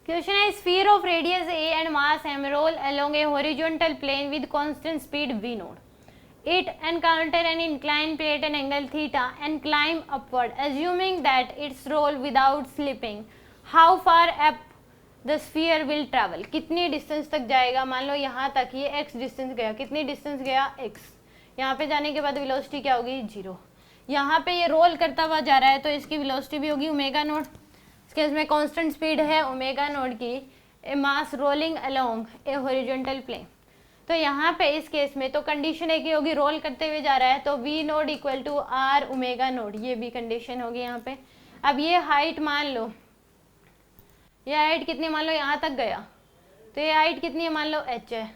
Question है sphere of radius a and mass m roll along a horizontal plane with constant speed v node. It encounter an inclined plane at an angle theta and climb upward, assuming that its roll without slipping. How far up the sphere will travel? कितनी distance तक जाएगा? मान लो यहाँ तक ये x distance गया, कितनी distance गया? x. यहाँ पे जाने के बाद वेलोसिटी क्या होगी? 0. यहाँ पे ये रोल करता हुआ जा रहा है तो इसकी वेलोसिटी भी होगी ओमेगा नोट. इसके इसमें कांस्टेंट स्पीड है ओमेगा नोट की. A mass rolling along a horizontal plane. तो यहाँ पे इस केस में तो कंडीशन एक ही होगी, रोल करते हुए जा रहा है तो v naught equal to r omega naught, ये भी कंडीशन होगी यहाँ पे. अब ये हाइट मान लो, ये हाइट कितनी मान लो यहाँ तक गया, तो ये हाइट कितनी है मान लो h है.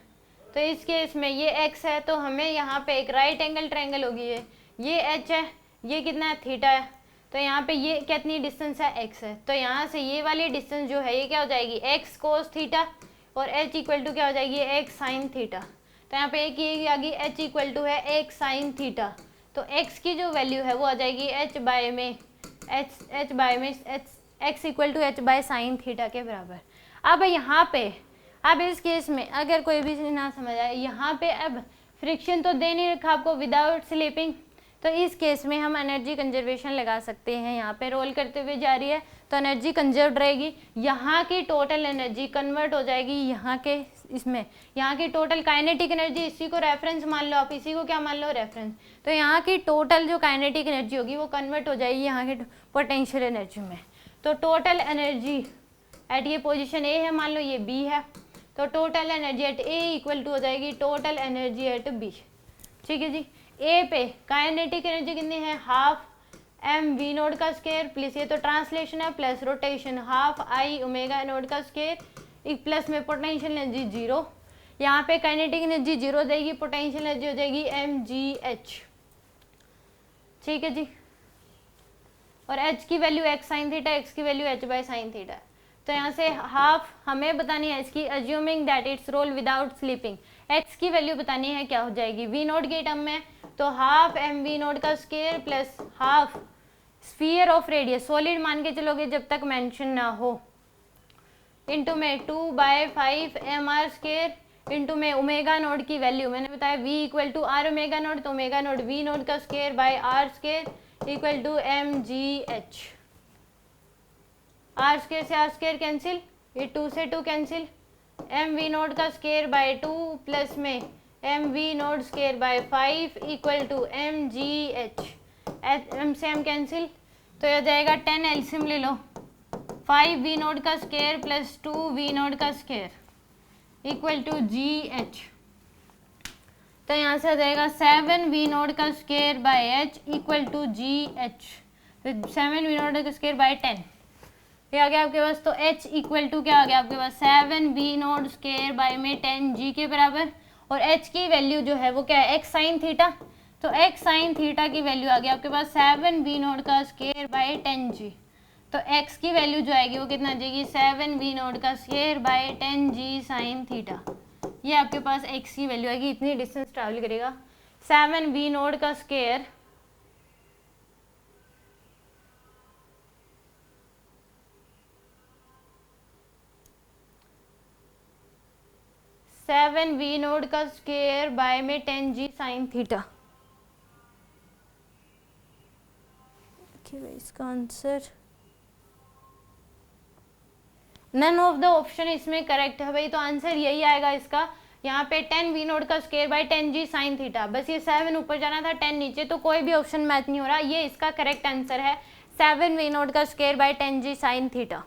तो इस केस में ये x है तो हमें यहाँ पे एक राइट एंगल ट्रायंगल होगी, ये h है, ये कितना है थीटा है. तो यहाँ पे ये कितनी डिस्टेंस है x है. तो यहाँ से ये वाली डिस्टेंस जो है ये क्या हो जाएगी x कोस थीटा और h इक्वल टू क्या हो जाएगी x साइन थीटा. तो यहाँ पे एक ये आ गई h इक्वल टू है x साइन थीटा. तो x की जो वैल्यू है वो आ जाएगी h बाय में x equal to h by sine theta के बराबर. अब यहाँ पे अब इस केस में अगर कोई भी ना समझ आए, यहाँ पे अब फ्रिक्शन तो दे नहीं रखा आपको विदाउट स्लिपिंग, तो इस केस में हम एनर्जी कंजर्वेशन लगा सकते हैं. यहाँ पे रोल करते हुए जा रही है तो एनर्जी कंजर्व रहेगी, यहाँ की टोटल एनर्जी कन्वर्ट हो जाएगी यहाँ के इसमें, यहाँ की टोटल काइनेटिक एनर्जी, इसी को रेफरेंस मान लो आप, इसी को क्या मान लो रेफरेंस. तो यहाँ की टोटल जो काइनेटिक एनर्जी होगी वो कन्वर्ट हो जाएगी यहाँ के पोटेंशियल एनर्जी में. तो टोटल एनर्जी एट ये पोजिशन ए है, मान लो ये बी है, तो total energy at A equal to हो जाएगी टोटल एनर्जी एट बी. ठीक है जी. ए पे काइनेटिक एनर्जी कितनी है? हाफ एम वी नोड का स्क्वायर प्लस ये तो ट्रांसलेशन है plus rotation half I omega node का स्क्वायर एक प्लस में पोटेंशियल एनर्जी 0. यहाँ पे काइनेटिक एनर्जी 0 देगी, पोटेंशियल एनर्जी हो जाएगी एम जी एच. ठीक है जी. और h की value x sine theta, x की value h by sine theta. तो यहाँ से हाफ हमें बतानी है इसकी, assuming that its roll without slipping. x की वैल्यू बतानी है क्या हो जाएगी वी नोट के टर्म में, तो हाफ एम वी नोट का square plus half sphere of radius, solid मान के चलोगे जब तक मेंशन ना हो, इंटू में 2/5 एम आर स्क्वायर इंटू में ओमेगा नोट की वैल्यू मैंने बताया v equal to r omega naught, तो ओमेगा नोट वी नोट का square by r square equal to m g h. R square से आर स्क्वायर कैंसिल, ये 2 से 2 cancel, m v naught का square by 2 plus में m v naught square by 5 equal to m g h. M से M cancel तो यह जाएगा 10 LCM ले लो, 5 वी नोट का स्क्वायर प्लस 2 वी नोट का square equal to g h. तो यहाँ से आ जाएगा 7 वी नोट का square by h equal to g h. तो 7 वी नोट का स्क्वायर बाय 10 ये आ गया आपके पास. तो h इक्वल टू क्या आ गया आपके पास 7 वी नोट स्क्वायर बाय में 10 g के बराबर. और h की वैल्यू जो है वो क्या है x साइन थीटा, तो x साइन थीटा की वैल्यू आ गया आपके पास 7 वी नोट का स्क्वायर बाय 10 g. तो x की वैल्यू जो आएगी वो कितना आ जाएगी 7 वी नोट का square by 10 g sine theta. ये आपके पास x की वैल्यू आएगी, इतनी डिस्टेंस ट्रैवल करेगा 7 वी नोट का स्क्वायर 7 वी नोट का स्क्वायर बाय में 10 जी साइन थीटा. इसका answer none of the option इसमें करेक्ट है भाई, तो आंसर यही आएगा इसका. यहाँ पे 10 वी नोट का square by 10 g sine theta, बस ये 7 ऊपर जाना था 10 नीचे, तो कोई भी ऑप्शन मैच नहीं हो रहा. ये इसका करेक्ट आंसर है 7 वी नोट का square by 10 g sine theta.